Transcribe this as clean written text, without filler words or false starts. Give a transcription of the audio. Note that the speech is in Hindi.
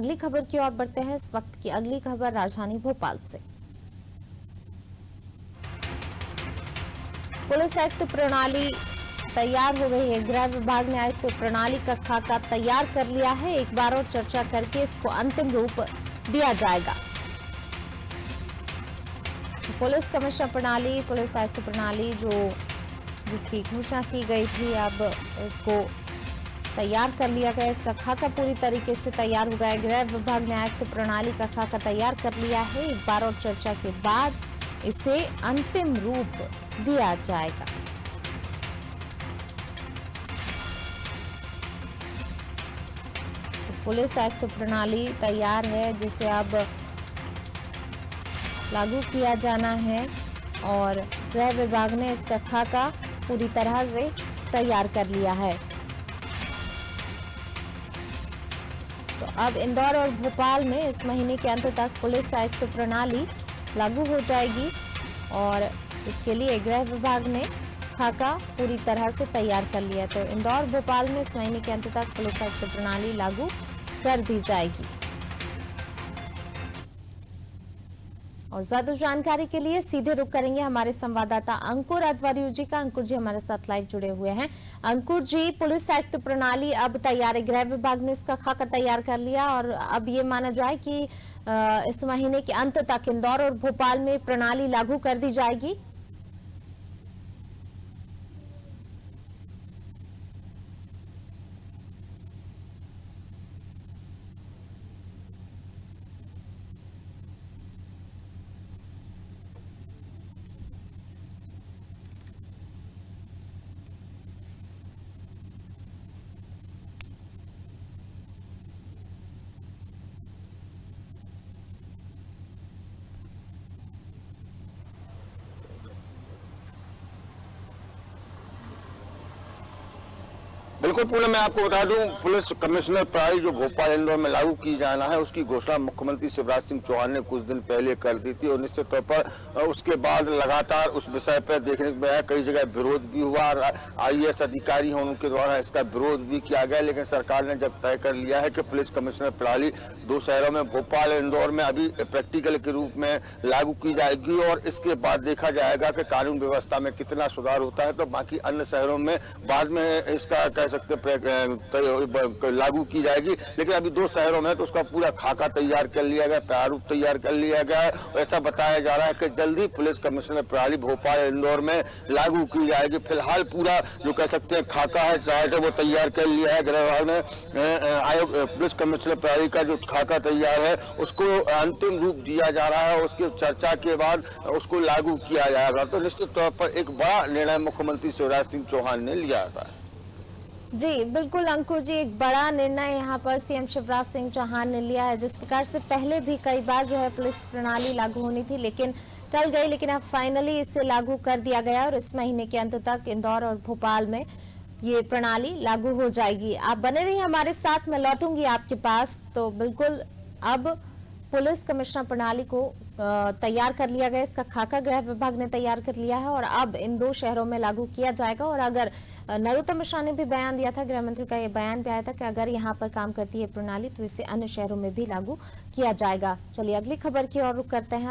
अगली खबर की ओर बढ़ते हैं। इस वक्त की अगली खबर राजधानी भोपाल से। पुलिस आयुक्त प्रणाली तैयार हो गई है। गृह विभाग ने आयुक्त प्रणाली का खाका तैयार कर लिया है। एक बार और चर्चा करके इसको अंतिम रूप दिया जाएगा। पुलिस कमिश्नर प्रणाली, पुलिस आयुक्त प्रणाली जिसकी घोषणा की गई थी, अब इसको तैयार कर लिया गया। इसका खाका पूरी तरीके से तैयार हो गया। गृह विभाग ने आयुक्त प्रणाली का खाका तैयार कर लिया है। एक बार और चर्चा के बाद इसे अंतिम रूप दिया जाएगा। तो पुलिस आयुक्त प्रणाली तैयार है, जिसे अब लागू किया जाना है और गृह विभाग ने इसका खाका पूरी तरह से तैयार कर लिया है। तो अब इंदौर और भोपाल में इस महीने के अंत तक पुलिस आयुक्त प्रणाली लागू हो जाएगी और इसके लिए गृह विभाग ने खाका पूरी तरह से तैयार कर लिया। तो इंदौर भोपाल में इस महीने के अंत तक पुलिस आयुक्त प्रणाली लागू कर दी जाएगी। और ज्यादा जानकारी के लिए सीधे रुख करेंगे हमारे संवाददाता अंकुर अद्वारियू जी का। अंकुर जी हमारे साथ लाइव जुड़े हुए हैं। अंकुर जी, पुलिस आयुक्त प्रणाली अब तैयार है। गृह विभाग ने इसका खाका तैयार कर लिया और अब ये माना जाए कि इस महीने के अंत तक इंदौर और भोपाल में प्रणाली लागू कर दी जाएगी। बिल्कुल पूर्ण, मैं आपको बता दूं, पुलिस कमिश्नर प्रणाली जो भोपाल इंदौर में लागू की जाना है, उसकी घोषणा मुख्यमंत्री शिवराज सिंह चौहान ने कुछ दिन पहले कर दी थी और निश्चित तौर पर उसके बाद लगातार उस विषय पर देखने को मिला। कई जगह विरोध भी हुआ और IAS अधिकारी हैं उनके द्वारा इसका विरोध भी किया गया, लेकिन सरकार ने जब तय कर लिया है कि पुलिस कमिश्नर प्रणाली 2 शहरों में भोपाल इंदौर में अभी प्रैक्टिकल के रूप में लागू की जाएगी और इसके बाद देखा जाएगा कि कानून व्यवस्था में कितना सुधार होता है। तो बाकी अन्य शहरों में बाद में इसका सकते लागू की जाएगी, लेकिन अभी 2 शहरों में तो उसका पूरा खाका तैयार कर लिया गया, प्रारूप तैयार कर लिया गया है। ऐसा बताया जा रहा है कि जल्दी पुलिस कमिश्नर प्रणाली भोपाल इंदौर में लागू की जाएगी। फिलहाल पूरा जो कह सकते हैं खाका है चार्ट है वो तैयार कर लिया है। गृह विभाग ने आयोग पुलिस कमिश्नर प्रणाली का जो खाका तैयार है उसको अंतिम रूप दिया जा रहा है। उसकी चर्चा के बाद उसको लागू किया जाएगा। तो निश्चित तौर पर एक बड़ा निर्णय मुख्यमंत्री शिवराज सिंह चौहान ने लिया था। जी बिल्कुल अंकुर जी, एक बड़ा निर्णय यहाँ पर सीएम शिवराज सिंह चौहान ने लिया है। जिस प्रकार से पहले भी कई बार जो है पुलिस प्रणाली लागू होनी थी लेकिन टल गई, लेकिन अब फाइनली इसे लागू कर दिया गया और इस महीने के अंत तक इंदौर और भोपाल में ये प्रणाली लागू हो जाएगी। आप बने रहिए हमारे साथ, मैं लौटूंगी आपके पास। तो बिल्कुल अब पुलिस कमिश्नर प्रणाली को तैयार कर लिया गया, इसका खाका गृह विभाग ने तैयार कर लिया है और अब इन 2 शहरों में लागू किया जाएगा। और अगर नरोत्तम मिश्रा ने भी बयान दिया था, गृह मंत्री का ये बयान भी आया था कि अगर यहाँ पर काम करती है प्रणाली तो इसे अन्य शहरों में भी लागू किया जाएगा। चलिए अगली खबर की ओर रुख करते हैं।